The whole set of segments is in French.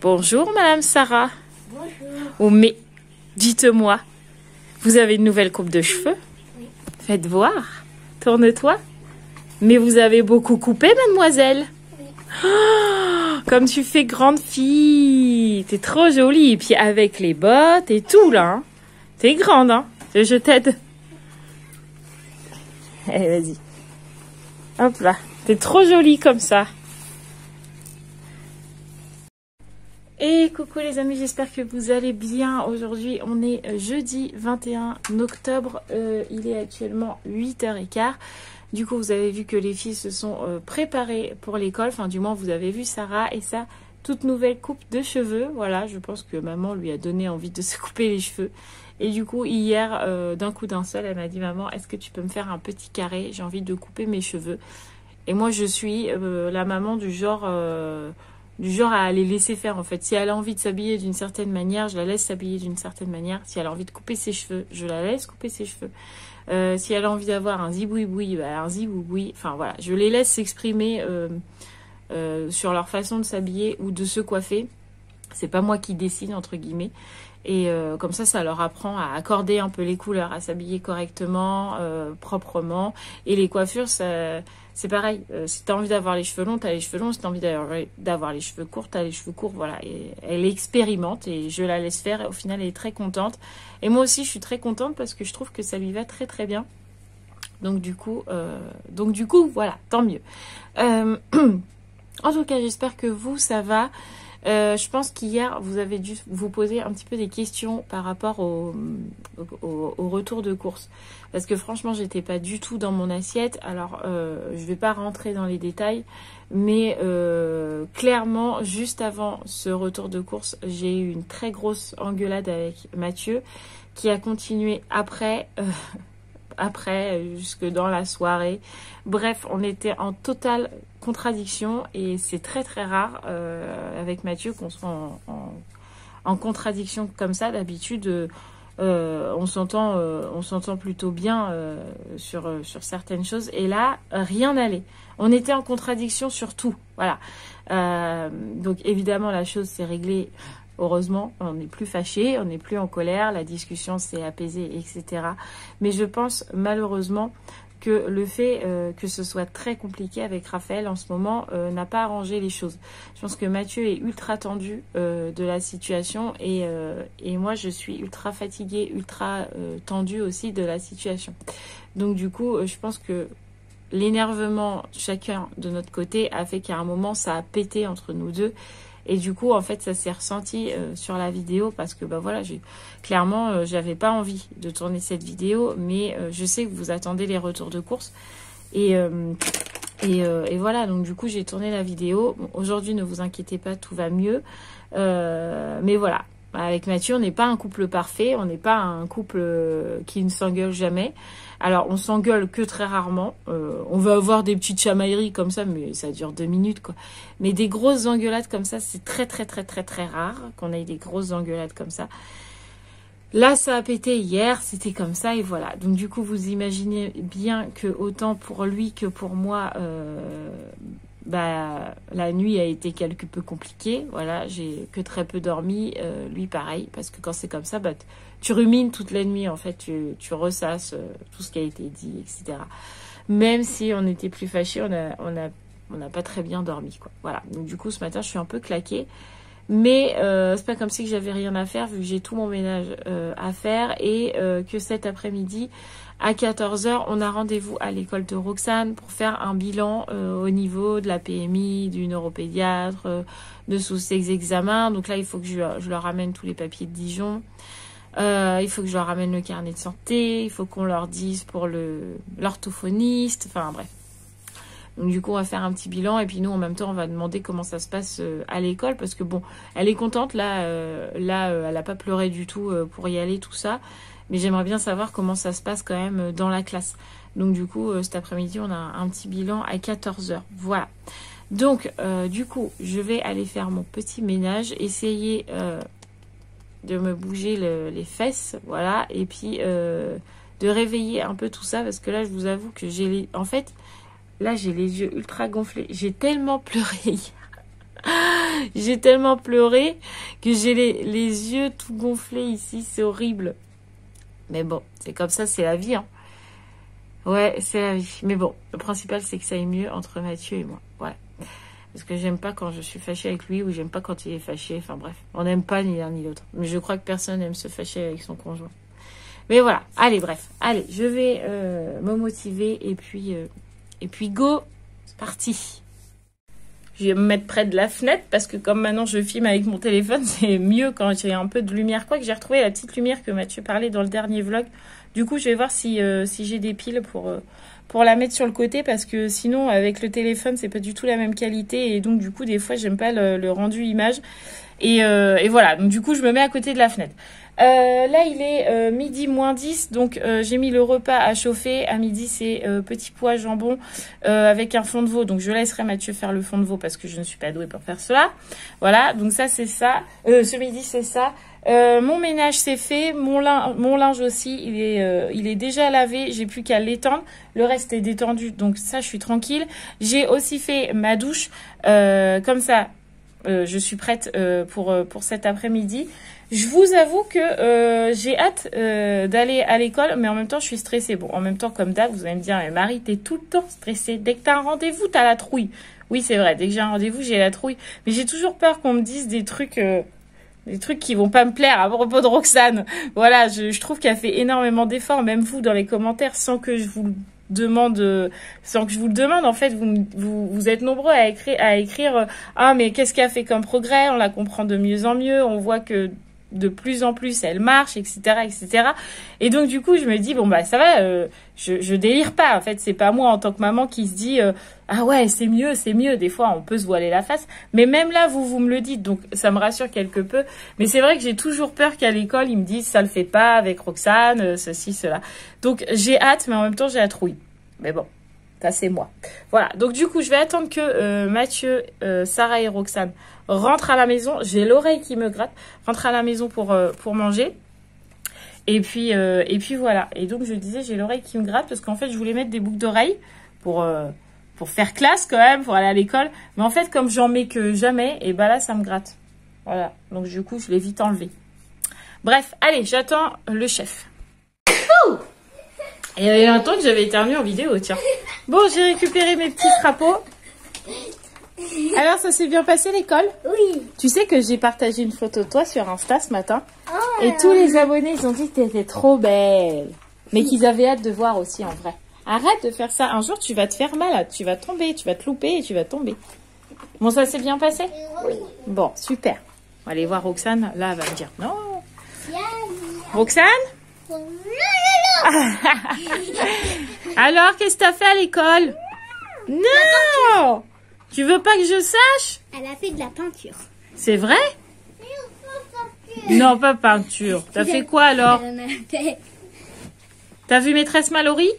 Bonjour Madame Sarah. Bonjour. Oh mais, dites-moi, vous avez une nouvelle coupe de cheveux? Oui. Faites voir, tourne-toi. Mais vous avez beaucoup coupé, mademoiselle. Oui. Oh, comme tu fais grande fille. T'es trop jolie. Et puis avec les bottes et tout là. Hein. T'es grande, hein. Je t'aide. Allez, vas-y. Hop là. T'es trop jolie comme ça. Et coucou les amis, j'espère que vous allez bien. Aujourd'hui, on est jeudi 21 octobre. Il est actuellement 8h15. Du coup, vous avez vu que les filles se sont préparées pour l'école. Enfin, du moins, vous avez vu Sarah et sa toute nouvelle coupe de cheveux. Voilà, je pense que maman lui a donné envie de se couper les cheveux. Et du coup, hier, d'un coup d'un seul, elle m'a dit « Maman, est-ce que tu peux me faire un petit carré? J'ai envie de couper mes cheveux. » Et moi, je suis la maman du genre à aller laisser faire en fait. Si elle a envie de s'habiller d'une certaine manière, je la laisse s'habiller d'une certaine manière. Si elle a envie de couper ses cheveux, je la laisse couper ses cheveux. Si elle a envie d'avoir un zibouiboui, bah, un zibouiboui. Enfin voilà, je les laisse s'exprimer sur leur façon de s'habiller ou de se coiffer. C'est pas moi qui décide entre guillemets. Et comme ça leur apprend à accorder un peu les couleurs, à s'habiller correctement, proprement. Et les coiffures, c'est pareil. Si tu as envie d'avoir les cheveux longs, tu as les cheveux longs. Si tu as envie d'avoir les cheveux courts, tu as les cheveux courts. Voilà. Et elle expérimente et je la laisse faire. Et au final, elle est très contente. Et moi aussi, je suis très contente parce que je trouve que ça lui va très très bien. Donc du coup, voilà, tant mieux. En tout cas, j'espère que vous, ça va. Je pense qu'hier, vous avez dû vous poser un petit peu des questions par rapport au retour de course. Parce que franchement, j'étais pas du tout dans mon assiette. Alors, je vais pas rentrer dans les détails. Mais clairement, juste avant ce retour de course, j'ai eu une très grosse engueulade avec Mathieu qui a continué après jusque dans la soirée. Bref, on était en totale contradiction et c'est très très rare avec Mathieu qu'on soit en contradiction comme ça. D'habitude, on s'entend plutôt bien sur certaines choses et là, rien n'allait. On était en contradiction sur tout. Voilà. Donc évidemment, la chose s'est réglée. Heureusement, on n'est plus fâché, on n'est plus en colère, la discussion s'est apaisée, etc. Mais je pense malheureusement que le fait que ce soit très compliqué avec Raphaël en ce moment n'a pas arrangé les choses. Je pense que Mathieu est ultra tendu de la situation et moi je suis ultra fatiguée, ultra tendue aussi de la situation. Donc du coup, je pense que l'énervement chacun de notre côté a fait qu'à un moment ça a pété entre nous deux. Et du coup, en fait, ça s'est ressenti sur la vidéo parce que, bah voilà, clairement, j'avais pas envie de tourner cette vidéo, mais je sais que vous attendez les retours de course. Et voilà, donc du coup, j'ai tourné la vidéo. Bon, aujourd'hui, ne vous inquiétez pas, tout va mieux. Mais voilà, avec Mathieu, on n'est pas un couple parfait, on n'est pas un couple qui ne s'engueule jamais. Alors, on s'engueule que très rarement. On va avoir des petites chamailleries comme ça, mais ça dure 2 minutes, quoi. Mais des grosses engueulades comme ça, c'est très, très, très, très, très rare qu'on ait des grosses engueulades comme ça. Là, ça a pété hier, c'était comme ça, et voilà. Donc, du coup, vous imaginez bien que autant pour lui que pour moi, la nuit a été quelque peu compliquée. Voilà, j'ai que très peu dormi. Lui, pareil, parce que quand c'est comme ça, tu rumines toute la nuit, en fait, tu ressasses tout ce qui a été dit, etc. Même si on était plus fâchés, on n'a pas très bien dormi, quoi. Voilà. Donc du coup, ce matin, je suis un peu claquée. Mais c'est pas comme si que j'avais rien à faire, vu que j'ai tout mon ménage à faire. Et que cet après-midi, à 14h, on a rendez-vous à l'école de Roxane pour faire un bilan au niveau de la PMI, du neuropédiatre, de tous ces examens. Donc là, il faut que je leur ramène tous les papiers de Dijon. Il faut que je leur ramène le carnet de santé, il faut qu'on leur dise pour l'orthophoniste, enfin bref. Donc du coup, on va faire un petit bilan et puis nous, en même temps, on va demander comment ça se passe à l'école parce que bon, elle est contente là, elle n'a pas pleuré du tout pour y aller, tout ça. Mais j'aimerais bien savoir comment ça se passe quand même dans la classe. Donc du coup, cet après-midi, on a un petit bilan à 14h. Voilà. Donc du coup, je vais aller faire mon petit ménage, essayer de me bouger les fesses, voilà, et puis de réveiller un peu tout ça parce que là, je vous avoue que là j'ai les yeux ultra gonflés. J'ai tellement pleuré hier. J'ai tellement pleuré que j'ai les yeux tout gonflés ici. C'est horrible. Mais bon, c'est comme ça, c'est la vie. Hein. Ouais, c'est la vie. Mais bon, le principal, c'est que ça aille mieux entre Mathieu et moi. Voilà. Parce que j'aime pas quand je suis fâchée avec lui ou j'aime pas quand il est fâché. Enfin bref, on n'aime pas ni l'un ni l'autre. Mais je crois que personne n'aime se fâcher avec son conjoint. Mais voilà, allez, bref. Allez, je vais me motiver et puis go, c'est parti. Je vais me mettre près de la fenêtre parce que comme maintenant je filme avec mon téléphone, c'est mieux quand j'ai un peu de lumière. Quoique j'ai retrouvé la petite lumière que Mathieu parlait dans le dernier vlog. Du coup, je vais voir si j'ai des piles pour la mettre sur le côté parce que sinon, avec le téléphone, c'est pas du tout la même qualité. Et donc, du coup, des fois, j'aime pas le rendu image. Et voilà, donc du coup, je me mets à côté de la fenêtre. Là, il est midi moins 10, donc j'ai mis le repas à chauffer. À midi, c'est petits pois, jambon avec un fond de veau. Donc, je laisserai Mathieu faire le fond de veau parce que je ne suis pas douée pour faire cela. Voilà, donc ça, c'est ça. Ce midi, c'est ça. Mon ménage, c'est fait. Mon linge aussi, il est déjà lavé. J'ai plus qu'à l'étendre. Le reste est détendu, donc ça, je suis tranquille. J'ai aussi fait ma douche. Comme ça, je suis prête pour cet après-midi. Je vous avoue que j'ai hâte d'aller à l'école, mais en même temps, je suis stressée. Bon, en même temps, comme d'hab, vous allez me dire, mais Marie, t'es tout le temps stressée. Dès que t'as un rendez-vous, t'as la trouille. Oui, c'est vrai, dès que j'ai un rendez-vous, j'ai la trouille. Mais j'ai toujours peur qu'on me dise des trucs qui vont pas me plaire à propos de Roxane. Voilà, je trouve qu'elle fait énormément d'efforts, même vous, dans les commentaires, sans que je vous le demande, en fait, vous êtes nombreux à écrire, ah, mais qu'est-ce qu'elle a fait comme progrès? On la comprend de mieux en mieux, on voit que de plus en plus elle marche, etc., etc. Et donc du coup je me dis bon bah ça va, je délire pas. En fait c'est pas moi en tant que maman qui se dit ah ouais c'est mieux, c'est mieux. Des fois on peut se voiler la face, mais même là vous me le dites, donc ça me rassure quelque peu. Mais c'est vrai que j'ai toujours peur qu'à l'école ils me disent ça le fait pas avec Roxane, ceci cela. Donc j'ai hâte, mais en même temps j'ai la trouille. Mais bon, ça c'est moi. Voilà, donc du coup je vais attendre que Mathieu, Sarah et Roxane rentrent à la maison. J'ai l'oreille qui me gratte. Rentre à la maison pour manger. Et puis voilà. Et donc je disais j'ai l'oreille qui me gratte parce qu'en fait je voulais mettre des boucles d'oreilles pour faire classe quand même, pour aller à l'école. Mais en fait comme j'en mets que jamais, et bah là ça me gratte. Voilà. Donc du coup je l'ai vite enlevé. Bref, allez, j'attends le chef. Ouh, et il y avait un temps que j'avais éternué en vidéo, tiens. Bon, j'ai récupéré mes petits crapauds. Alors, ça s'est bien passé l'école? Oui. Tu sais que j'ai partagé une photo de toi sur Insta ce matin. Oh, et tous les abonnés, ils ont dit que t'étais trop belle. Mais qu'ils avaient hâte de voir aussi en vrai. Arrête de faire ça. Un jour, tu vas te faire mal. Tu vas tomber, tu vas te louper et tu vas tomber. Bon, ça s'est bien passé? Oui. Bon, super. On va aller voir Roxane. Là, elle va me dire non. Roxane? Alors, qu'est-ce que t'as fait à l'école? Non! Tu veux pas que je sache? Elle a fait de la peinture. C'est vrai? Non, pas peinture. T'as fait quoi alors? T'as vu maîtresse Mallory?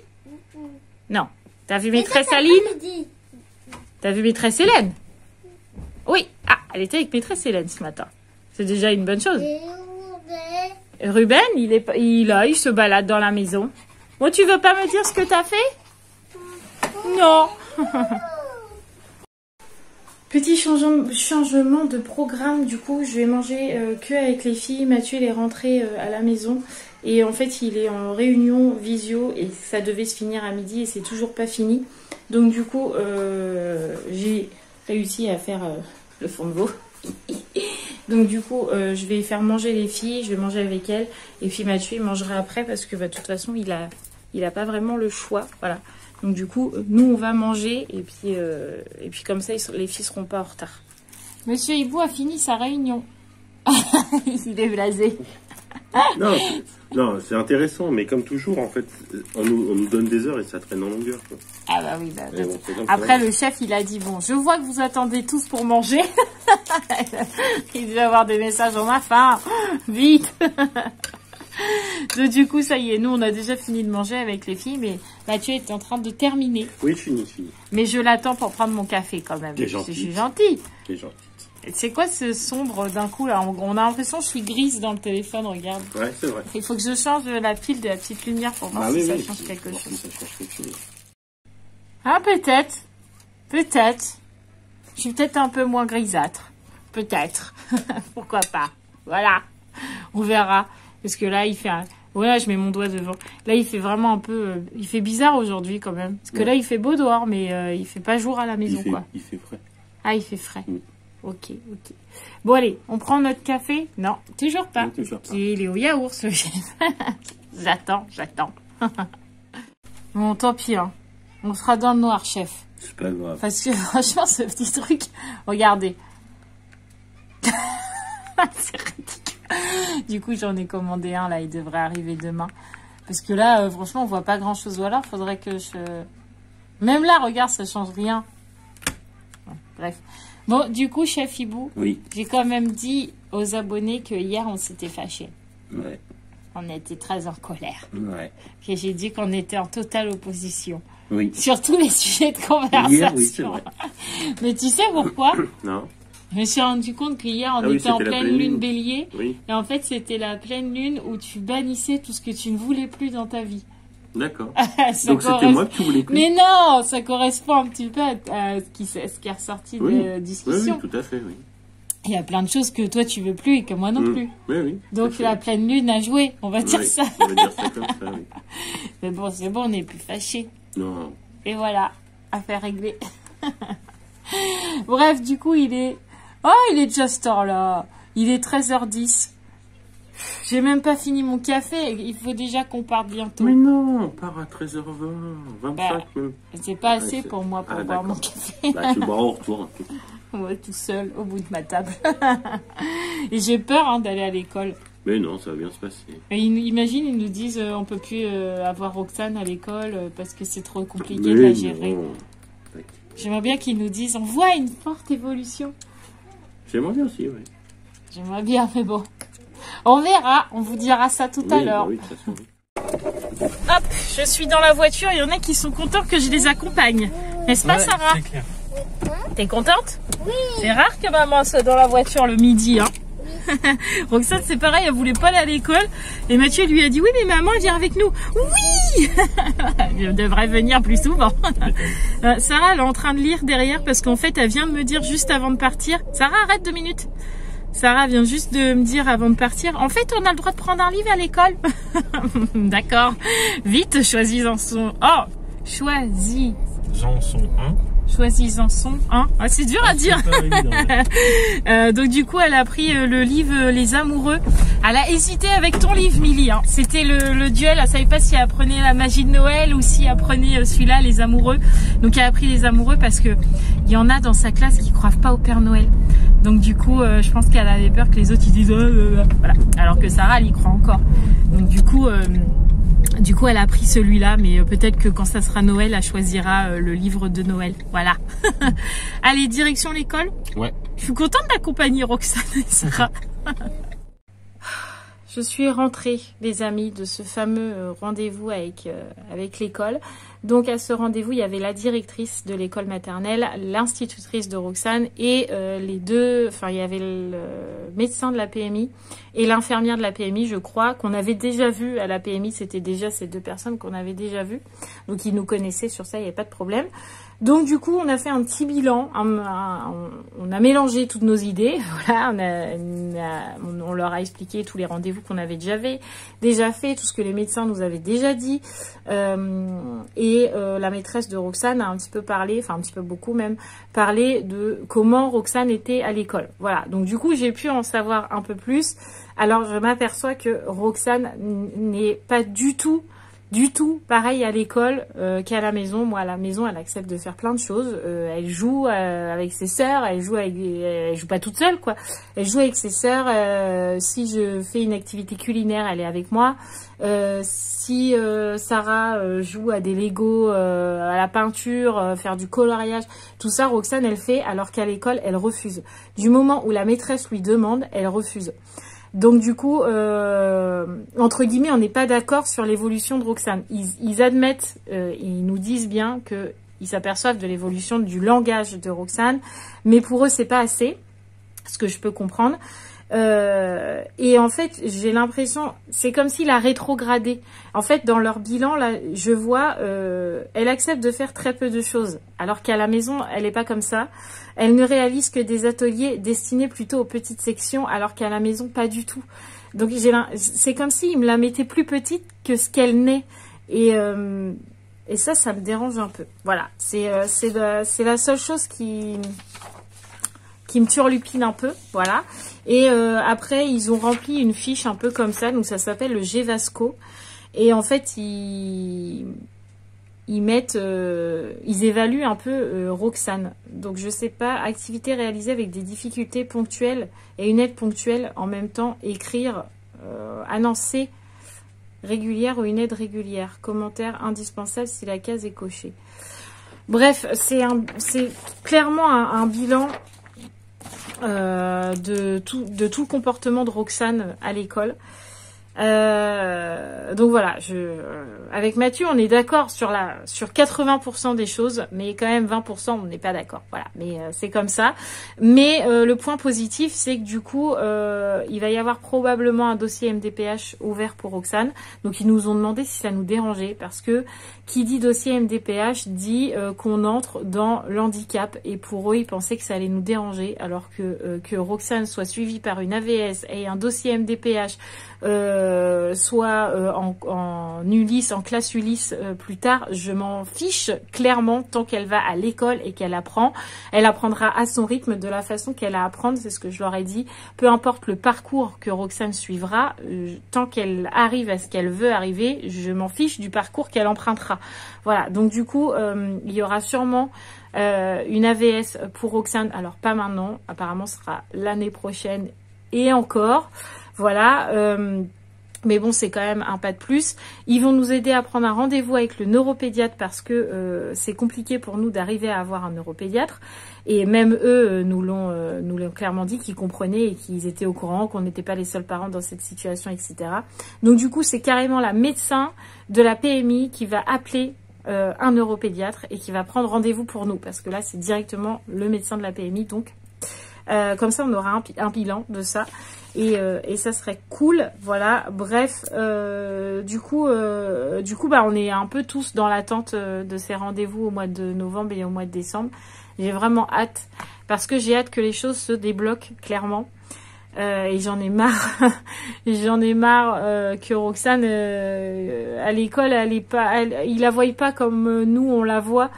Non. T'as vu maîtresse Aline? T'as vu maîtresse Hélène? Oui. Ah, elle était avec maîtresse Hélène ce matin. C'est déjà une bonne chose. Ruben, il se balade dans la maison. Bon, tu veux pas me dire ce que t'as fait? Non. Petit changement de programme, du coup, je vais manger que avec les filles. Mathieu, il est rentré à la maison. Et en fait, il est en réunion visio et ça devait se finir à midi et c'est toujours pas fini. Donc du coup, j'ai réussi à faire le fond de veau. Donc du coup, je vais faire manger les filles, je vais manger avec elles. Et puis Mathieu, il mangera après parce que bah, de toute façon, il a pas vraiment le choix. Voilà. Donc du coup, nous, on va manger et puis comme ça, les filles seront pas en retard. Monsieur Hibou a fini sa réunion. Il est blasé. Non, c'est intéressant, mais comme toujours, en fait, on nous donne des heures et ça traîne en longueur, quoi. Ah bah oui, bah, bon, après le chef, il a dit, bon, je vois que vous attendez tous pour manger. Il devait avoir des messages, on a faim, vite. Donc du coup, ça y est, nous, on a déjà fini de manger avec les filles, mais Mathieu est en train de terminer. Oui, je finis. Mais je l'attends pour prendre mon café quand même. T'es gentil. Je suis gentille. T'es gentil. C'est quoi ce sombre d'un coup là? On a l'impression que je suis grise dans le téléphone, regarde. Ouais, c'est vrai. Il faut que je change la pile de la petite lumière pour voir si ça change quelque chose. Ah, peut-être. Peut-être. Je suis peut-être un peu moins grisâtre. peut-être. Pourquoi pas. Voilà. On verra. Parce que là, il fait un... Voilà, je mets mon doigt devant. Là, il fait vraiment un peu... il fait bizarre aujourd'hui, quand même. Parce que là, il fait beau dehors, mais il fait pas jour à la maison, quoi. Il fait frais. Ah, il fait frais. Ok. Bon, allez, on prend notre café? Non, toujours pas. Non, toujours pas. Il est au yaourt, ce chef. J'attends. Bon, tant pis, hein. On sera dans le noir, chef. C'est pas grave. Parce que, franchement, ce petit truc... Regardez. C'est ridicule. Du coup, j'en ai commandé un, là. Il devrait arriver demain. Parce que là, franchement, on voit pas grand-chose. Ou alors, faudrait que je... Même là, regarde, ça change rien. Bon, bref. Bon, du coup, chef Hibou, oui. J'ai quand même dit aux abonnés que hier, on s'était fâchés. Ouais. On était très en colère. Ouais. Et j'ai dit qu'on était en totale opposition. Oui. Sur tous les sujets de conversation. Hier, oui, c'est vrai. Mais tu sais pourquoi? Non. Je me suis rendu compte qu'hier, on était en pleine lune bélier. Oui. Et en fait, c'était la pleine lune où tu bannissais tout ce que tu ne voulais plus dans ta vie. D'accord. Donc c'était moi que tu voulais plus. Mais non, ça correspond un petit peu à ce qui est ressorti de discussion. Oui, tout à fait, oui. Il y a plein de choses que toi tu veux plus et que moi non plus. Oui. Donc la pleine lune a joué, on va dire ça. On va dire ça comme ça, oui. Mais bon, c'est bon, on n'est plus fâchés. Non. Et voilà, affaire réglée. Bref, du coup, il est déjà ce temps là. Il est 13h10. J'ai même pas fini mon café. Il faut déjà qu'on parte bientôt. Mais non, on part à 13h20, 25 même. C'est pas assez pour moi pour boire mon café. Bah, tu bois au retour. Ouais, tout seul, au bout de ma table. Et j'ai peur d'aller à l'école. Mais non, ça va bien se passer. Et imagine, ils nous disent on peut plus avoir Roxane à l'école parce que c'est trop compliqué de la gérer. J'aimerais bien qu'ils nous disent on voit une forte évolution. J'aimerais bien aussi, oui. J'aimerais bien, mais bon. On verra, on vous dira ça tout à l'heure. Bah oui, de toute façon, oui. Hop, je suis dans la voiture, il y en a qui sont contents que je les accompagne. N'est-ce pas, Sarah? C'est clair. T'es contente? Oui. C'est rare que maman soit dans la voiture le midi, hein. Roxane, c'est pareil, elle voulait pas aller à l'école. Et Mathieu lui a dit, oui, mais maman, elle vient avec nous. Oui. Elle devrait venir plus souvent. Sarah, elle est en train de lire derrière parce qu'en fait, elle vient de me dire juste avant de partir. Sarah, arrête 2 minutes. Sarah vient juste de me dire avant de partir, en fait, on a le droit de prendre un livre à l'école. D'accord. Vite, choisis-en son... Oh, Janson 1. Choisis-en son 1. Ah, c'est dur à dire. Donc du coup, elle a pris le livre Les Amoureux. Elle a hésité avec ton livre, Milly. Hein. C'était le duel. Elle savait pas si elle apprenait La Magie de Noël ou si elle apprenait celui-là, Les Amoureux. Donc elle a pris Les Amoureux parce que il y en a dans sa classe qui croient pas au Père Noël. Donc du coup, je pense qu'elle avait peur que les autres ils disent voilà. Alors que Sarah, elle y croit encore. Donc du coup, elle a pris celui-là, mais peut-être que quand ça sera Noël, elle choisira le livre de Noël. Voilà. Allez, direction l'école. Ouais. Je suis contente d'accompagner Roxane et Sarah. Je suis rentrée, les amis, de ce fameux rendez-vous avec l'école. Donc à ce rendez-vous, il y avait la directrice de l'école maternelle, l'institutrice de Roxane et les deux, enfin il y avait le médecin de la PMI et l'infirmière de la PMI, je crois, qu'on avait déjà vu à la PMI. C'était déjà ces 2 personnes qu'on avait déjà vues. Donc ils nous connaissaient sur ça, il n'y avait pas de problème. Donc du coup, on a fait un petit bilan, on a mélangé toutes nos idées, voilà, on leur a expliqué tous les rendez-vous qu'on avait déjà fait, tout ce que les médecins nous avaient déjà dit, et la maîtresse de Roxane a un petit peu parlé, enfin un petit peu beaucoup même, parlé de comment Roxane était à l'école. Voilà, donc du coup, j'ai pu en savoir un peu plus. Alors, je m'aperçois que Roxane n'est pas du tout pareil à l'école qu'à la maison. Moi, à la maison, elle accepte de faire plein de choses. Elle joue avec ses sœurs, elle joue pas toute seule, quoi. Elle joue avec ses sœurs. Si je fais une activité culinaire, elle est avec moi. Si Sarah joue à des Lego, à la peinture, faire du coloriage, tout ça, Roxane, elle fait, alors qu'à l'école, elle refuse. Du moment où la maîtresse lui demande, elle refuse. Donc du coup, entre guillemets, on n'est pas d'accord sur l'évolution de Roxane. Ils admettent, ils nous disent bien qu'ils s'aperçoivent de l'évolution du langage de Roxane, mais pour eux, c'est pas assez, ce que je peux comprendre. Et en fait, j'ai l'impression, c'est comme s'il a rétrogradé. En fait, dans leur bilan, là, je vois, elle accepte de faire très peu de choses, alors qu'à la maison, elle n'est pas comme ça. Elle ne réalise que des ateliers destinés plutôt aux petites sections, alors qu'à la maison, pas du tout. Donc, c'est comme s'il me la mettait plus petite que ce qu'elle n'est. Et ça me dérange un peu. Voilà, c'est la seule chose qui me turlupine un peu, voilà. Et après, ils ont rempli une fiche un peu comme ça, donc ça s'appelle le GVASCO. Et en fait, ils évaluent un peu Roxane. Donc je sais pas, activité réalisée avec des difficultés ponctuelles et une aide ponctuelle en même temps, écrire, annoncer régulière ou une aide régulière, commentaire indispensable si la case est cochée. Bref, c'est clairement un bilan de tout le comportement de Roxane à l'école. Donc voilà, avec Mathieu, on est d'accord sur 80% des choses, mais quand même 20%, on n'est pas d'accord. Voilà, mais c'est comme ça. Mais le point positif, c'est que du coup, il va y avoir probablement un dossier MDPH ouvert pour Roxane. Donc ils nous ont demandé si ça nous dérangeait, parce que qui dit dossier MDPH dit qu'on entre dans l'handicap, et pour eux, ils pensaient que ça allait nous déranger, alors que Roxane soit suivie par une AVS et un dossier MDPH soit en Ulysse, en classe Ulysse plus tard, je m'en fiche clairement tant qu'elle va à l'école et qu'elle apprend. Elle apprendra à son rythme, de la façon qu'elle a à apprendre, c'est ce que je leur ai dit. Peu importe le parcours que Roxane suivra, tant qu'elle arrive à ce qu'elle veut arriver, je m'en fiche du parcours qu'elle empruntera. Voilà, donc du coup, il y aura sûrement une AVS pour Roxane. Alors pas maintenant, apparemment ce sera l'année prochaine et encore. Voilà, mais bon, c'est quand même un pas de plus. Ils vont nous aider à prendre un rendez-vous avec le neuropédiatre, parce que c'est compliqué pour nous d'arriver à avoir un neuropédiatre. Et même eux nous l'ont clairement dit, qu'ils comprenaient et qu'ils étaient au courant, qu'on n'était pas les seuls parents dans cette situation, etc. Donc du coup, c'est carrément la médecin de la PMI qui va appeler un neuropédiatre et qui va prendre rendez-vous pour nous, parce que là, c'est directement le médecin de la PMI, donc... comme ça, on aura un bilan de ça. Et ça serait cool. Voilà, bref, du coup, bah, on est un peu tous dans l'attente de ces rendez-vous au mois de novembre et au mois de décembre. J'ai vraiment hâte, parce que j'ai hâte que les choses se débloquent, clairement. Et j'en ai marre. J'en ai marre que Roxane, à l'école, il la voit pas comme nous, on la voit.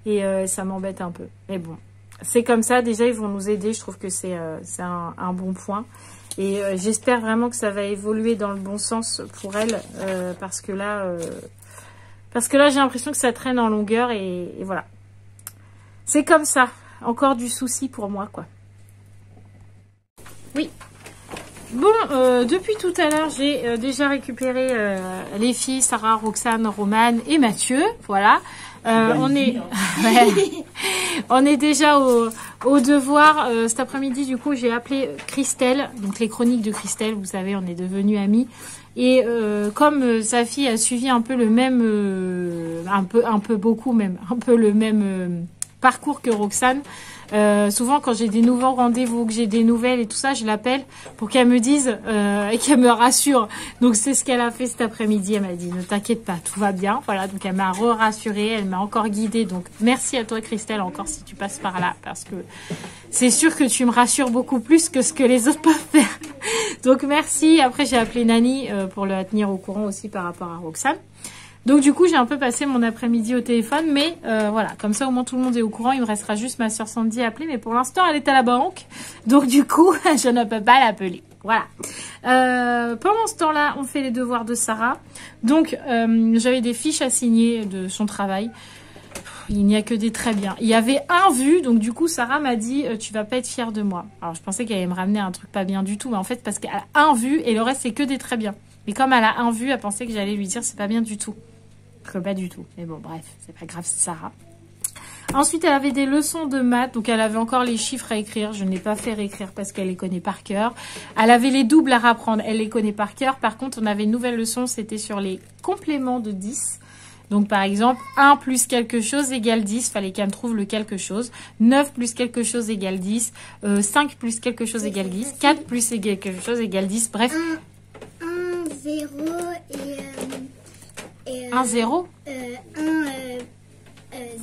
Et ça m'embête un peu. Mais bon. C'est comme ça, déjà ils vont nous aider, je trouve que c'est un bon point. Et j'espère vraiment que ça va évoluer dans le bon sens pour elle, parce que là j'ai l'impression que ça traîne en longueur, et voilà. C'est comme ça, encore du souci pour moi, quoi. Oui. Bon, depuis tout à l'heure, j'ai déjà récupéré les filles, Sarah, Roxane, Romane et Mathieu, voilà. On est déjà au devoir. Cet après-midi, du coup, j'ai appelé Christelle, donc les chroniques de Christelle, vous savez, on est devenus amis. Et comme sa fille a suivi un peu le même, beaucoup même, un peu le même parcours que Roxane, souvent quand j'ai des nouveaux rendez-vous, que j'ai des nouvelles et tout ça, je l'appelle pour qu'elle me dise et qu'elle me rassure. Donc c'est ce qu'elle a fait cet après-midi. Elle m'a dit ne t'inquiète pas, tout va bien. Voilà, donc elle m'a rassurée, elle m'a encore guidée. Donc merci à toi Christelle encore si tu passes par là, parce que c'est sûr que tu me rassures beaucoup plus que ce que les autres peuvent faire. Donc merci. Après j'ai appelé Nani pour la tenir au courant aussi par rapport à Roxane. Donc du coup, j'ai un peu passé mon après-midi au téléphone, mais voilà, comme ça au moins tout le monde est au courant. Il me restera juste ma soeur Sandy à appeler, mais pour l'instant, elle est à la banque. Donc du coup, je ne peux pas l'appeler. Voilà. Pendant ce temps-là, on fait les devoirs de Sarah. Donc, j'avais des fiches à signer de son travail. Il n'y a que des très bien. Il y avait un vu, donc du coup, Sarah m'a dit « Tu vas pas être fière de moi ». Alors, je pensais qu'elle allait me ramener un truc pas bien du tout, mais en fait, parce qu'elle a un vu et le reste, c'est que des très bien. Mais comme elle a un vu, elle pensait que j'allais lui dire « C'est pas bien du tout ». Pas du tout. Mais bon, bref, c'est pas grave, c'est Sarah. Ensuite, elle avait des leçons de maths, donc elle avait encore les chiffres à écrire. Je n'ai pas fait réécrire parce qu'elle les connaît par cœur. Elle avait les doubles à rapprendre, elle les connaît par cœur. Par contre, on avait une nouvelle leçon, c'était sur les compléments de 10. Donc, par exemple, 1 plus quelque chose égale 10. Fallait qu'elle me trouve le quelque chose. 9 plus quelque chose égale 10. 5 plus quelque chose égale 10. 4 plus quelque chose égale 10. Bref. 1, 0 1, 0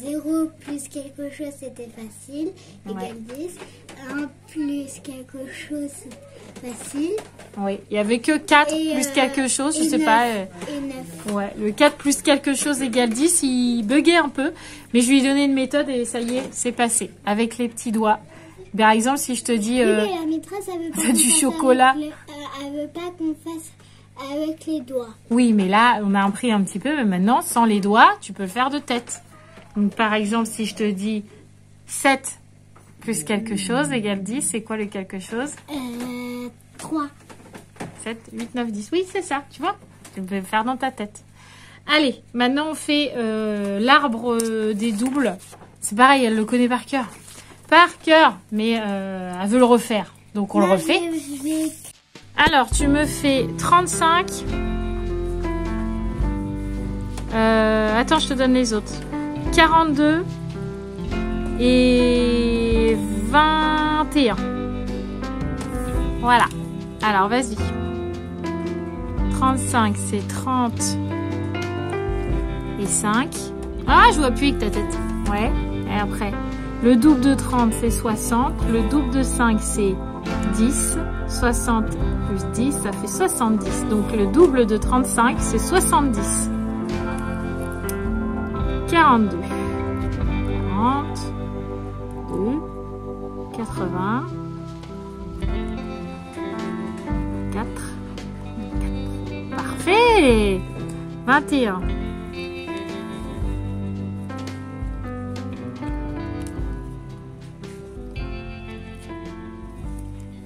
0 plus quelque chose, c'était facile, égale 10. 1 plus quelque chose, facile. Oui, il n'y avait que 4 plus quelque chose, je sais 9, pas. Et 9. Ouais, le 4 plus quelque chose égale 10, il buguait un peu. Mais je lui ai donné une méthode et ça y est, c'est passé. Avec les petits doigts. Par exemple, si je te dis... Oui, mais la maîtresse, elle veut pas t'as qu'on du fasse chocolat. elle veut pas qu'on fasse avec les doigts. Oui, mais là, on a appris un petit peu. Mais maintenant, sans les doigts, tu peux le faire de tête. Donc, par exemple, si je te dis 7 plus quelque chose égale 10, c'est quoi le quelque chose? 3. 7, 8, 9, 10. Oui, c'est ça, tu vois? Tu peux le faire dans ta tête. Allez, maintenant, on fait l'arbre des doubles. C'est pareil, elle le connaît par cœur. Par cœur, mais elle veut le refaire. Donc, on le refait. Alors, tu me fais 35. Attends, je te donne les autres. 42 et 21. Voilà. Alors, vas-y. 35, c'est 30 et 5. Ah, je vois plus avec ta tête. Ouais. Et après, le double de 30, c'est 60. Le double de 5, c'est 10. 60 plus 10, ça fait 70. Donc, le double de 35, c'est 70. 42, 40, 2, 80, 4, 4. Parfait. 21.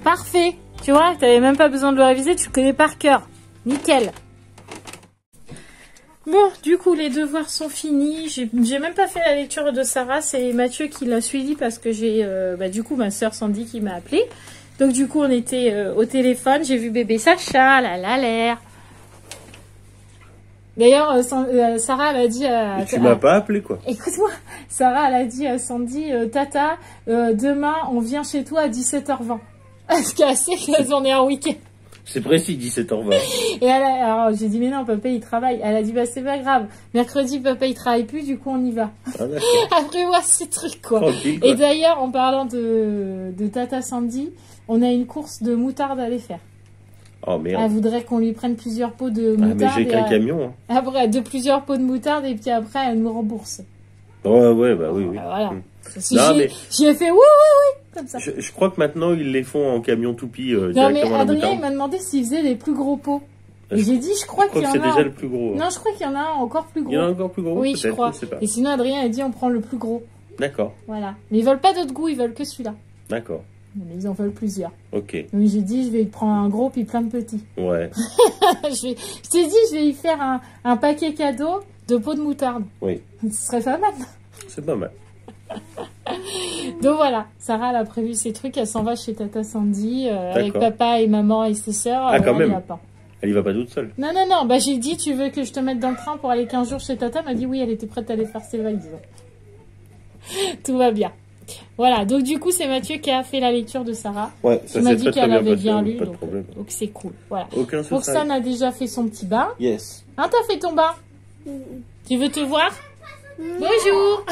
Parfait. Tu vois, tu n'avais même pas besoin de le réviser, tu le connais par cœur. Nickel. Bon, du coup, les devoirs sont finis. J'ai même pas fait la lecture de Sarah. C'est Mathieu qui l'a suivi parce que j'ai, du coup, ma sœur Sandy qui m'a appelée. Donc, du coup, on était au téléphone. J'ai vu bébé Sacha, elle a l'air. D'ailleurs, Sarah, elle a dit... Et tu m'as pas appelé, quoi. Écoute-moi, Sarah, elle a dit à Sandy, Tata, demain, on vient chez toi à 17h20. Parce qu'elle sait qu'on est un week-end. C'est précis, 17h20. Et alors j'ai dit mais non, papa il travaille. Elle a dit bah c'est pas grave. Mercredi papa il travaille plus, du coup on y va. Ah, d'accord. Après moi ces trucs quoi. Tranquille, quoi. Et d'ailleurs en parlant de Tata Sandy, on a une course de moutarde à aller faire. Oh merde. Elle voudrait qu'on lui prenne plusieurs pots de Ah, moutarde. mais j'ai qu'un camion. Hein. Après plusieurs pots de moutarde et puis après elle nous rembourse. Ouais, bah oui. Voilà. Si Non, j'y ai fait oui, comme ça. Je crois que maintenant ils les font en camion toupie Non mais directement à la Adrien moutarde. il m'a demandé s'il faisait les plus gros pots. Et j'ai dit je crois qu'il y en a. C'est déjà le plus gros. Non je crois qu'il y en a un encore plus gros. Il y en a encore plus gros. Oui je crois. Je sais pas. Et sinon Adrien a dit on prend le plus gros. D'accord. Voilà. Mais ils veulent pas d'autres goûts, ils veulent que celui-là. D'accord. Mais ils en veulent plusieurs. Ok. Donc j'ai dit je vais prendre un gros puis plein de petits. Ouais. je t'ai dit je vais y faire un paquet cadeau de pots de moutarde. Oui. Ce serait pas mal. C'est pas mal. Donc voilà, Sarah elle a prévu ses trucs, elle s'en va chez Tata Sandy avec papa et maman et ses sœurs. Ah quand elle même. y va pas. Elle y va pas toute seule. Non, bah j'ai dit tu veux que je te mette dans le train pour aller 15 jours chez Tata, elle m'a dit oui, elle était prête à aller faire ses valises. Tout va bien. Voilà, donc du coup c'est Mathieu qui a fait la lecture de Sarah. Ouais, ça il m'a c'est dit très qu'elle avait bien bien lu, pas de problème. donc c'est cool. Voilà. Aucun souci. Roxane a déjà fait son petit bain. Yes. Hein, t'as fait ton bain? Tu veux te voir? Bonjour.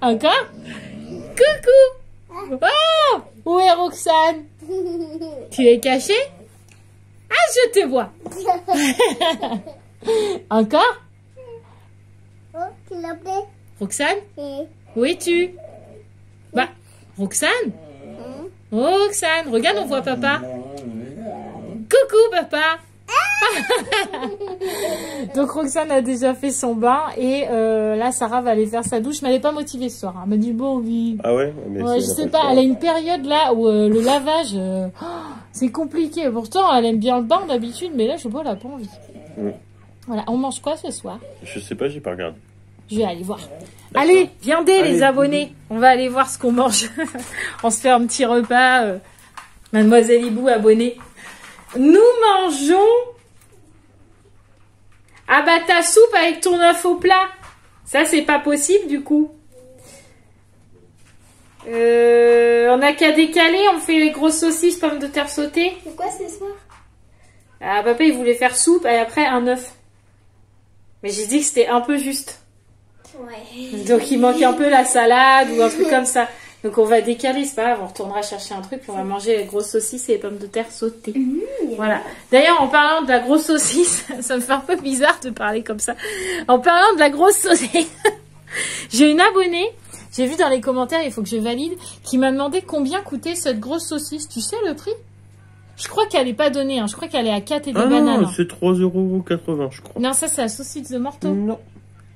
Encore? Coucou. Oh, où est Roxane? Tu es cachée? Ah, je te vois. Encore? Oh, tu l'as fait? Roxane? Oui. Où es-tu? Bah, Roxane? Roxane, regarde, on voit papa. Coucou, papa. Donc Roxane a déjà fait son bain et là Sarah va aller faire sa douche, mais elle n'est pas motivée ce soir. Elle m'a dit bon oui. Ah ouais, mais je sais pas, elle a une période là où le lavage c'est compliqué. Pourtant elle aime bien le bain d'habitude, mais là je sais pas, elle a pas envie. Voilà, on mange quoi ce soir? Je sais pas, j'ai pas regardé. Je vais aller voir. Allez, viendez les abonnés. On va aller voir ce qu'on mange. On se fait un petit repas. Mademoiselle Hibou abonnée. Nous mangeons Ah bah ta soupe avec ton œuf au plat. Ça c'est pas possible du coup. On a qu'à décaler, on fait les grosses saucisses pommes de terre sautées. Pourquoi ce soir? Ah papa il voulait faire soupe et après un œuf. Mais j'ai dit que c'était un peu juste. Ouais. Donc il manque un peu la salade ou un truc comme ça. Donc on va décaler, c'est pas grave, on retournera chercher un truc puis on va manger les grosses saucisses et les pommes de terre sautées. Voilà. D'ailleurs en parlant de la grosse saucisse, ça me fait un peu bizarre de parler comme ça. En parlant de la grosse saucisse, j'ai une abonnée, j'ai vu dans les commentaires, il faut que je valide, qui m'a demandé combien coûtait cette grosse saucisse. Tu sais le prix? Je crois qu'elle n'est pas donnée, hein. Je crois qu'elle est à 4 et des bananes. Non, c'est 3,80 €, je crois. Non, ça c'est la saucisse de Morteau. Non.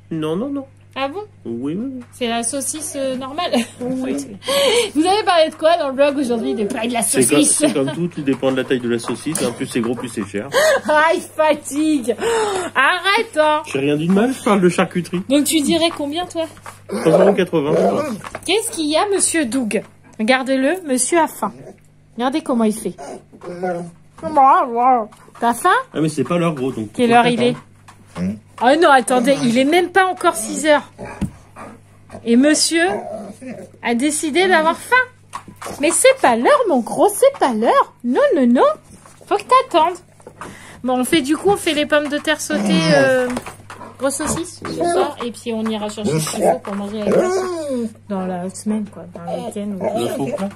Non. Ah bon? Oui. C'est la saucisse normale. Vous avez parlé de quoi dans le blog aujourd'hui? De parler de la saucisse. C'est comme tout dépend de la taille de la saucisse. Plus c'est gros, plus c'est cher. Ah, il fatigue. Arrête, hein. J'ai rien dit de mal, je parle de charcuterie. Donc tu dirais combien, toi? 3,80 €. Qu'est-ce qu'il y a, monsieur Doug? Regardez-le, monsieur a faim. Regardez comment il fait. T'as faim? Ah mais c'est pas l'heure gros donc. Quelle heure il est? Oh non, attendez, il est même pas encore 6 heures. Et monsieur a décidé d'avoir faim. Mais c'est pas l'heure, mon gros, c'est pas l'heure. Non. Faut que t'attendes. Bon, on fait les pommes de terre sautées, grosses saucisses ce soir. Et puis on ira chercher ce qu'il faut pour manger avec dans la semaine, quoi. Dans le week-end.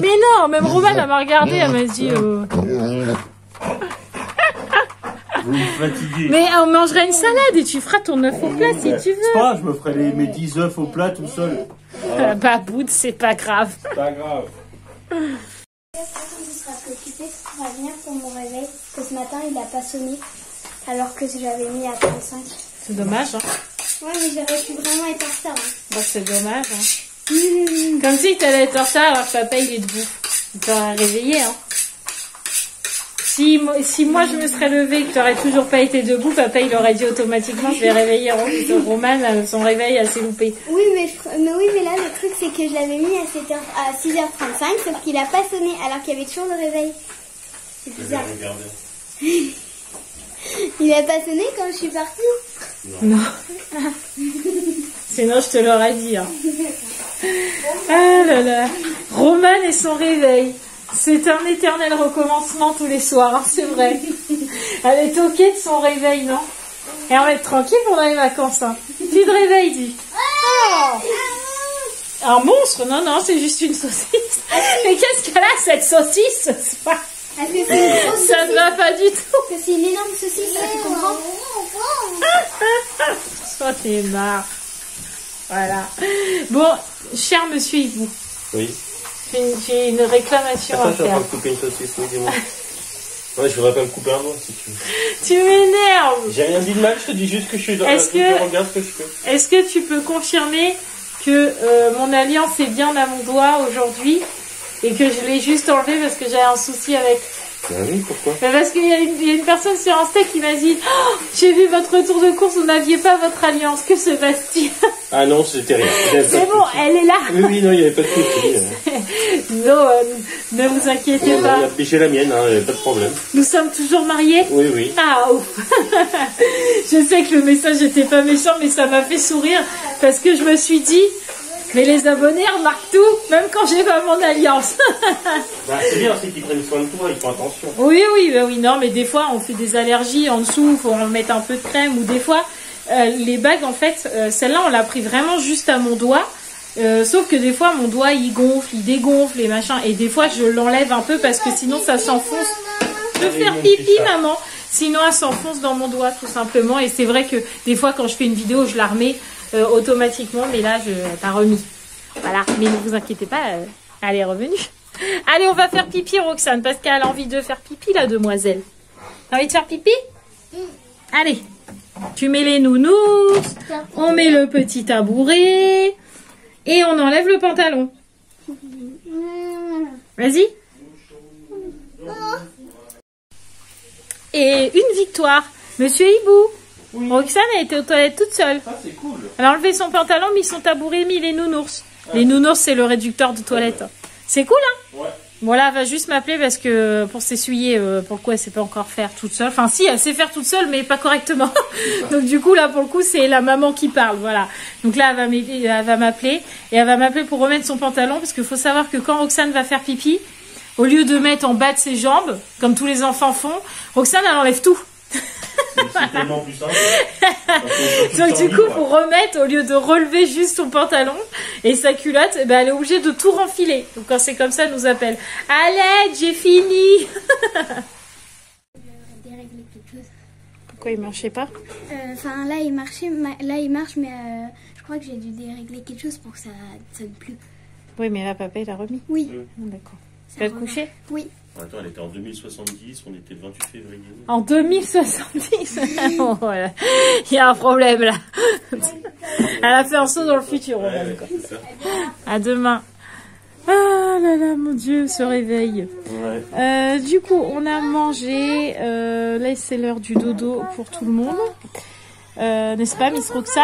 Mais non, même Romane, elle m'a regardé, elle m'a dit... Vous me fatiguez. Mais on mangerait une salade et tu feras ton œuf au plat si tu veux. C'est pas grave, je me ferai mes 10 œufs au plat tout seul. Bah, Boud, c'est pas grave. Pas grave. Je serai préoccupée pour venir pour mon réveil. Parce que ce matin, il a pas sonné. Alors que j'avais mis à 35. C'est dommage, hein. Ouais, mais j'aurais pu vraiment être en retard. Hein. Bah, c'est dommage, hein. Comme si t'allais être en retard alors que papa, il est debout. Il t'aurait réveillé, hein. Si moi je me serais levée et que tu n'aurais toujours pas été debout, papa il aurait dit automatiquement je vais réveiller Romane, son réveil a s'est loupé. Oui, mais là le truc c'est que je l'avais mis à 6h35, sauf qu'il a pas sonné alors qu'il y avait toujours le réveil. C'est bizarre. Il a pas sonné quand je suis partie? Non. Sinon je te l'aurais dit. Hein. Ah là là. Romane et son réveil. C'est un éternel recommencement tous les soirs, hein, c'est vrai. Elle est toquée de son réveil, non? Et on va être tranquille pendant les vacances. Hein. Tu te réveilles, dis. Oh, un monstre? Non, c'est juste une saucisse. Mais qu'est-ce qu'elle a, cette saucisse, ce soir? Ça ne va pas du tout. C'est une énorme saucisse, tu comprends? Oh, t'es marre. Voilà. Bon, cher monsieur Hibou. Oui. J'ai une réclamation à faire. Je vais pas me couper une saucisse, oui, dis-moi. Ouais, je voudrais pas me couper un doigt si tu veux. Tu m'énerves. J'ai rien dit de mal, je te dis juste que je suis dans la je regarde ce que je fais. Est-ce que tu peux confirmer que mon alliance est bien à mon doigt aujourd'hui et que je l'ai juste enlevé parce que j'avais un souci avec? Ah oui, pourquoi? Parce qu'il y a une personne sur Insta qui m'a dit oh, j'ai vu votre retour de course, vous n'aviez pas votre alliance, que se passe-t-il? Ah non, c'était rien. C'est bon, elle est là. Oui, non, il n'y avait pas de souci. Non, ne vous inquiétez pas. Il a pêché la mienne, il n'y avait pas de problème. Nous sommes toujours mariés? Oui. Ah, ouf. Je sais que le message n'était pas méchant, mais ça m'a fait sourire parce que je me suis dit mais les abonnés remarquent tout, même quand j'ai pas mon alliance. Bah, c'est bien, c'est qu'ils prennent soin de toi, ils font attention. Oui, non, mais des fois on fait des allergies en dessous, faut en mettre un peu de crème, ou des fois les bagues en fait, celle-là on l'a pris vraiment juste à mon doigt, sauf que des fois mon doigt il gonfle, il dégonfle les machins, et des fois je l'enlève un peu parce que sinon ça s'enfonce. Je veux faire pipi maman, sinon elle s'enfonce dans mon doigt tout simplement, et c'est vrai que des fois quand je fais une vidéo je la remets automatiquement, mais là je l'ai pas remis. Voilà, mais ne vous inquiétez pas, elle est revenue. Allez, on va faire pipi Roxane, parce qu'elle a envie de faire pipi la demoiselle. T'as envie de faire pipi? Allez, tu mets les nounours, on met le petit tabouret et on enlève le pantalon. Vas-y. Et une victoire, Monsieur Hibou. Oui. Roxane a été aux toilettes toute seule. Ça, c'est cool. Elle a enlevé son pantalon, mis son tabouret, mis les nounours. Les nounours, c'est le réducteur de toilette. C'est cool, hein? Ouais. Bon là, elle va juste m'appeler parce que pour s'essuyer, pour le coup, elle sait pas encore faire toute seule. Enfin si, elle sait faire toute seule, mais pas correctement. Donc du coup, là, pour le coup, c'est la maman qui parle, voilà. Donc là, elle va m'appeler et elle va m'appeler pour remettre son pantalon parce qu'il faut savoir que quand Roxane va faire pipi, au lieu de mettre en bas de ses jambes, comme tous les enfants font, Roxane, elle enlève tout. C'est tellement plus simple. Donc du coup, pour remettre, au lieu de relever juste son pantalon et sa culotte, eh ben, elle est obligée de tout renfiler. Donc quand c'est comme ça, elle nous appelle. Allez, j'ai fini. Dérégler quelque chose. Pourquoi il marchait pas? Enfin, là, il marchait, là, il marche, mais je crois que j'ai dû dérégler quelque chose pour que ça sonne plus. Oui, mais là, papa, il a remis. Oui. D'accord. Ça Tu vas te revient. coucher? Oui. Attends, elle était en 2070, on était le 28 février. En 2070. Oh, voilà. Il y a un problème là. Elle a fait un saut dans le futur. Ouais, c'est ça. À demain. Ah là là, mon Dieu, ce réveil. Ouais. Du coup, on a mangé. Là, c'est l'heure du dodo pour tout le monde. N'est-ce pas, Miss Roxane?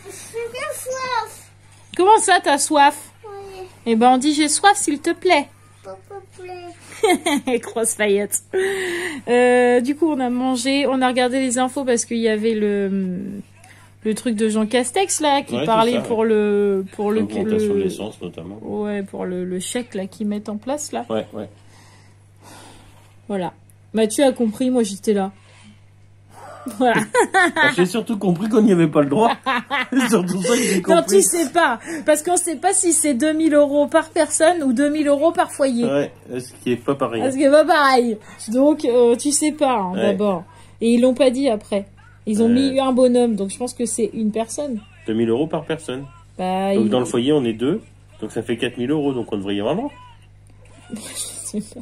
J'ai bien soif. Comment ça, t'as soif? Oui. Eh ben, on dit j'ai soif, s'il te plaît. Papa plaît. Grosse paillette. Du coup, on a mangé, on a regardé les infos parce qu'il y avait le truc de Jean Castex là qui parlait ça, pour l'augmentation de l'essence notamment. Ouais, pour le chèque là qu'ils mettent en place là. Ouais. Voilà. Mathieu a compris, moi j'étais là. Voilà. J'ai surtout compris qu'on n'y avait pas le droit. C'est surtout ça que j'ai compris. Non, tu sais pas. Parce qu'on sait pas si c'est 2000 € par personne ou 2000 € par foyer. Ouais, ce qui est pas pareil. Parce que pas pareil. Donc, tu sais pas, hein, Ouais. d'abord. Et ils l'ont pas dit après. Ils ont mis un bonhomme, donc je pense que c'est une personne. 2000 € par personne. Bah, Donc dans le foyer, on est deux. Donc ça fait 4000 €, donc on devrait y avoir le droit. Je sais pas.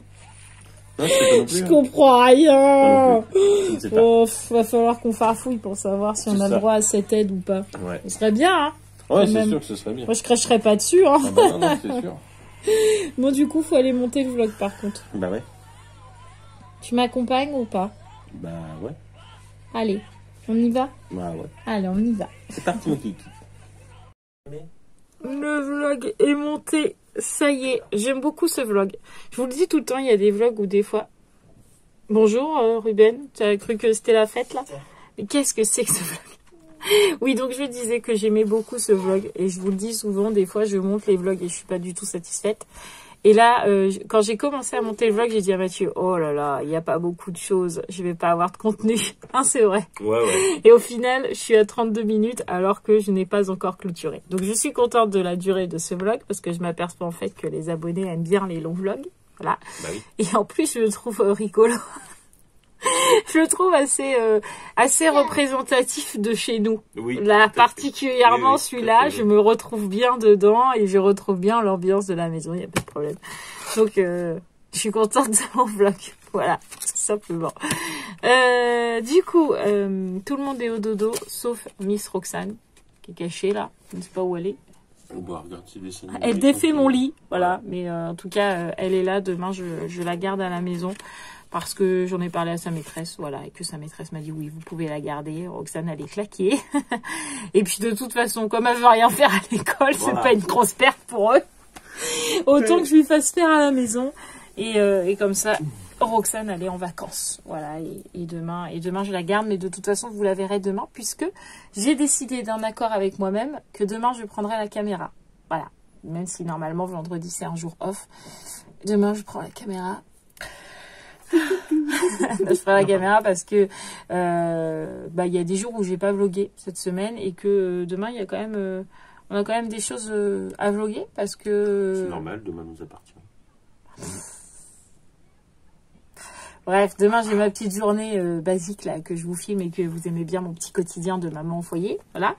Non, je sais pas non plus, Je hein. comprends rien. Pas non plus. Je ne sais pas. Oh, va falloir qu'on farfouille pour savoir si on C'est a le ça. droit à cette aide ou pas. Ouais, Ce serait bien, hein. ouais, c'est même. sûr que ce serait bien. Moi, je cracherais pas dessus, hein. Ah bah non, c'est sûr. Bon, du coup, faut aller monter le vlog, par contre. Bah ouais. Tu m'accompagnes ou pas? Bah ouais. Allez, on y va? Bah ouais. Allez, on y va. C'est parti, mon kiki. Le vlog est monté. Ça y est, j'aime beaucoup ce vlog. Je vous le dis tout le temps, il y a des vlogs où des fois... Bonjour Ruben, tu as cru que c'était la fête là? Mais qu'est-ce que c'est que ce vlog? Oui, donc je disais que j'aimais beaucoup ce vlog. Et je vous le dis souvent, des fois je monte les vlogs et je suis pas du tout satisfaite. Et là, quand j'ai commencé à monter le vlog, j'ai dit à Mathieu, oh là là, il n'y a pas beaucoup de choses, je vais pas avoir de contenu. Hein, c'est vrai. Ouais. Et au final, je suis à 32 minutes alors que je n'ai pas encore clôturé. Donc je suis contente de la durée de ce vlog parce que je m'aperçois en fait que les abonnés aiment bien les longs vlogs. Voilà. Bah oui. Et en plus, je le trouve rigolo. Je le trouve assez représentatif de chez nous. Oui. Là, particulièrement Oui, celui-là, tout à fait. je me retrouve bien dedans et je retrouve bien l'ambiance de la maison, il n'y a pas de problème. Donc, je suis contente de mon vlog. Voilà, tout simplement. Du coup, tout le monde est au dodo, sauf Miss Roxane, qui est cachée là. Je ne sais pas où elle est. Oh bah regarde, c'est des scènes. Elle défait mon lit, voilà. Mais en tout cas, elle est là. Demain, je la garde à la maison. Parce que j'en ai parlé à sa maîtresse, voilà, et que sa maîtresse m'a dit oui, vous pouvez la garder. Roxane, elle est claquée. Et puis de toute façon, comme elle veut rien faire à l'école, Voilà. c'est pas une grosse perte pour eux. Autant que je lui fasse faire à la maison. Et comme ça, Roxane, elle est en vacances. Voilà, et demain, je la garde, mais de toute façon, vous la verrez demain, puisque j'ai décidé d'un accord avec moi-même que demain, je prendrai la caméra. Voilà, même si normalement, vendredi, c'est un jour off. Demain, je prends la caméra. Je ferai la caméra parce que il y a des jours où j'ai pas vlogué cette semaine et que demain il y a quand même on a quand même des choses à vloguer parce que C'est normal, demain nous appartient. bref, demain j'ai ma petite journée basique là que je vous filme et que vous aimez bien, mon petit quotidien de maman au foyer, voilà.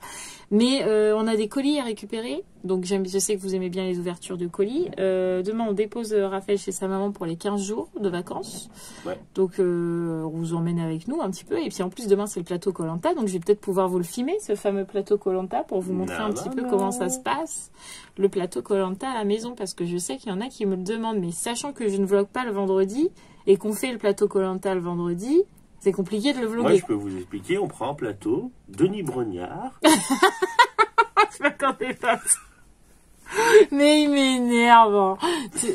Mais on a des colis à récupérer, donc je sais que vous aimez bien les ouvertures de colis. Demain on dépose Raphaël chez sa maman pour les 15 jours de vacances. Ouais. Donc on vous emmène avec nous un petit peu. Et puis en plus demain c'est le plateau Koh-Lanta, donc je vais peut-être pouvoir vous le filmer, ce fameux plateau Koh-Lanta, pour vous montrer un petit peu comment ça se passe, le plateau Koh-Lanta à la maison, parce que je sais qu'il y en a qui me le demandent, mais sachant que je ne vlog pas le vendredi et qu'on fait le plateau Koh-Lanta le vendredi, c'est compliqué de le vlogger. Moi, je peux vous expliquer, on prend un plateau, Denis Brognard. Je m'attendais pas à ça. Mais il m'énerve. Hein.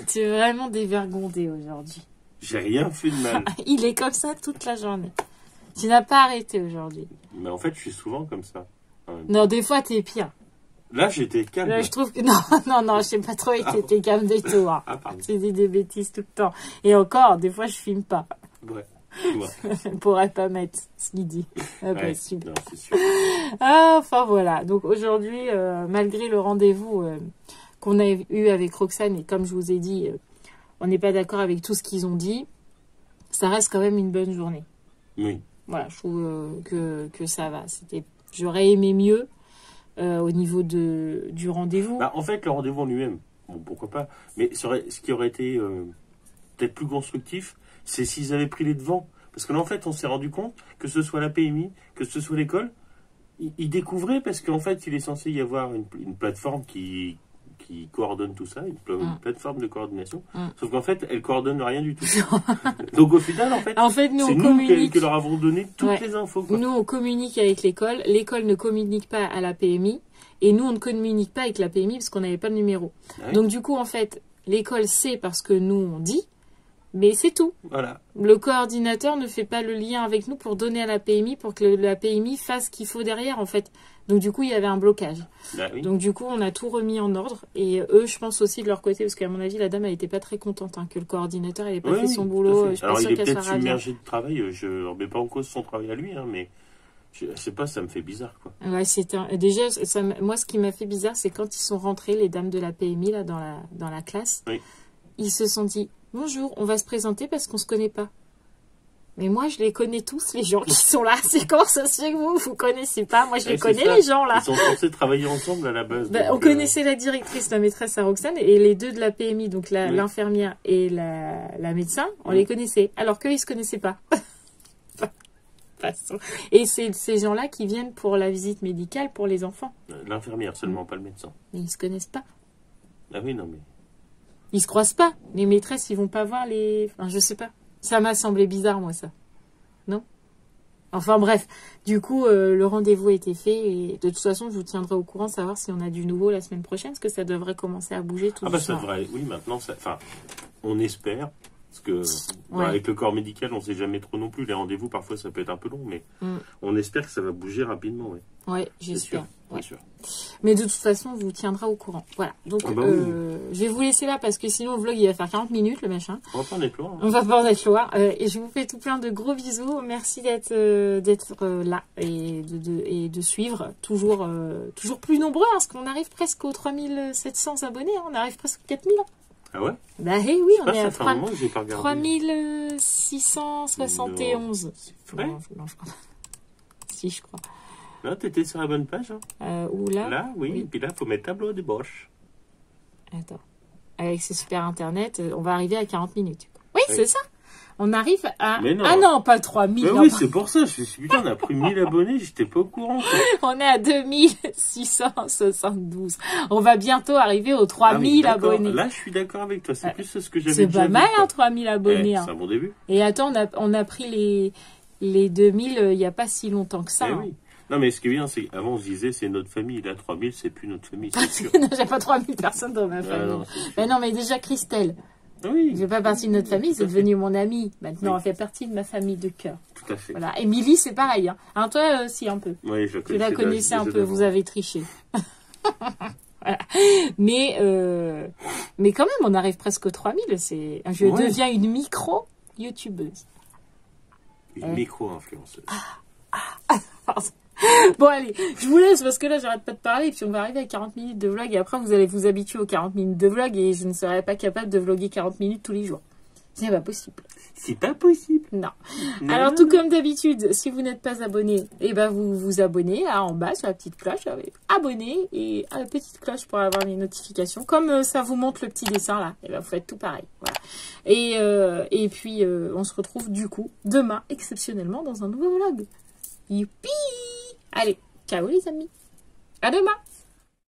Tu es vraiment dévergondé aujourd'hui. J'ai rien fait de mal. Il est comme ça toute la journée. Tu n'as pas arrêté aujourd'hui. Mais en fait, je suis souvent comme ça. Non, des fois, t'es pire. Là, j'étais calme. Là, je trouve que... Non, je sais pas trop si t'étais calme du tout. Hein. Tu dis des bêtises tout le temps. Et encore, des fois, je filme pas. Ouais. Je ne pourrais pas mettre ce qu'il dit. Ah, bah, super. Non, c'est sûr. Ah, enfin, voilà. Donc, aujourd'hui, malgré le rendez-vous qu'on a eu avec Roxane, et comme je vous ai dit, on n'est pas d'accord avec tout ce qu'ils ont dit, ça reste quand même une bonne journée. Oui. Voilà, je trouve que ça va. J'aurais aimé mieux au niveau du rendez-vous. Bah, en fait, le rendez-vous en lui-même, bon, pourquoi pas. Mais ce qui aurait été peut-être plus constructif, c'est s'ils avaient pris les devants. Parce que là, en fait, on s'est rendu compte que ce soit la PMI, que ce soit l'école, ils découvraient parce qu'en fait, il est censé y avoir une plateforme qui coordonne tout ça, une plateforme de coordination. Sauf qu'en fait, elle coordonne rien du tout. Donc au final, en fait nous, c'est on nous communique. qui leur avons donné toutes les infos. Quoi. Nous, on communique avec l'école. L'école ne communique pas à la PMI. Et nous, on ne communique pas avec la PMI parce qu'on n'avait pas le numéro. Ouais. Donc du coup, en fait, l'école sait parce que nous, on dit. Mais c'est tout. Voilà. Le coordinateur ne fait pas le lien avec nous pour donner à la PMI pour que la PMI fasse ce qu'il faut derrière, en fait. Donc, du coup, il y avait un blocage. Bah, oui. Donc, du coup, on a tout remis en ordre. Et eux, je pense aussi de leur côté, parce qu'à mon avis, la dame, elle n'était pas très contente que le coordinateur n'ait pas fait son boulot. Je suis Alors, pas sûre il est qu'elle peut-être soit ravie. submergé de travail. Je ne remets pas en cause son travail à lui, hein, mais je sais pas, ça me fait bizarre, quoi. Ouais, déjà, moi, ce qui m'a fait bizarre, c'est quand ils sont rentrés, les dames de la PMI, là, dans la classe, ils se sont dit... Bonjour, on va se présenter parce qu'on se connaît pas. Mais moi, je les connais tous, les gens qui sont là. C'est comment ça se fait que vous connaissez pas? Moi, je les connais, les gens, là. Ils sont censés travailler ensemble à la base. On connaissait la directrice, la maîtresse à Roxane, et les deux de la PMI, donc l'infirmière et la médecin, on les connaissait. Alors qu'eux, ils se connaissaient pas. Et c'est ces gens-là qui viennent pour la visite médicale pour les enfants. L'infirmière seulement, pas le médecin. Mais ils se connaissent pas. Ah oui, non, mais... Ils se croisent pas. Les maîtresses, ils vont pas voir les... Enfin, je sais pas. Ça m'a semblé bizarre, moi, ça. Non? Enfin, bref. Du coup, le rendez-vous a été fait. Et de toute façon, je vous tiendrai au courant, savoir si on a du nouveau la semaine prochaine. Parce que ça devrait commencer à bouger tout doucement. Ça devrait... Oui, maintenant, enfin, on espère. Parce que avec le corps médical, on ne sait jamais trop non plus. Les rendez-vous, parfois, ça peut être un peu long. Mais on espère que ça va bouger rapidement. Ouais, j'espère. Bien sûr. Mais de toute façon, on vous tiendra au courant. Voilà. Donc, je vais vous laisser là parce que sinon, le vlog, il va faire 40 minutes, le machin. On va pas en être loin. On va pas en être loin. Et je vous fais tout plein de gros bisous. Merci d'être là et de suivre. Toujours plus nombreux, parce qu'on arrive presque aux 3700 abonnés. Hein. On arrive presque aux 4000. Ah ouais? Bah oui, on est à 3671. C'est vrai? Non, je crois. Si, je crois. Là, t'étais sur la bonne page. Hein. Où là? Là, oui. Et puis là, il faut mettre tableau de Bosch. Attends. Avec ce super internet, on va arriver à 40 minutes. Oui, c'est ça. On arrive à... Non. Ah non, pas 3000. Oui, c'est pour ça. Je suis putain, on a pris 1000 abonnés, j'étais pas au courant. Quoi. On est à 2672. On va bientôt arriver aux 3000 abonnés. Là, je suis d'accord avec toi. C'est plus ce que j'avais dit. C'est pas mal, 3000 abonnés. C'est un bon début. Et attends, on a pris les 2000 il n'y a pas si longtemps que ça. Oui. Non, mais ce qui est bien, c'est qu'avant, on se disait, c'est notre famille. Là, 3000, c'est plus notre famille, c'est sûr. Non, j'ai pas 3000 personnes dans ma famille. Mais déjà, Christelle. Oui. Je fais pas partie de notre famille, c'est devenu mon amie. Maintenant, elle fait partie de ma famille de cœur. Tout à fait. Voilà. Émilie, c'est pareil. Hein. Toi, si, un peu. Oui, je la connaissais un peu, vous avez triché. Voilà. Mais quand même, on arrive presque aux 3000. Je deviens une micro-youtubeuse. Une micro-influenceuse. Pardon. Bon, allez, je vous laisse parce que là, j'arrête pas de parler. Et puis, on va arriver à 40 minutes de vlog. Et après, vous allez vous habituer aux 40 minutes de vlog. Et je ne serai pas capable de vlogger 40 minutes tous les jours. C'est pas possible. C'est pas possible. Non. Alors, tout comme d'habitude, si vous n'êtes pas abonné, vous vous abonnez là, en bas sur la petite cloche. Abonnez et à la petite cloche pour avoir les notifications. Comme ça vous montre le petit dessin là. Et vous faites tout pareil. Voilà. Et puis, on se retrouve du coup demain, exceptionnellement, dans un nouveau vlog. Youpi! Allez, ciao les amis. À demain.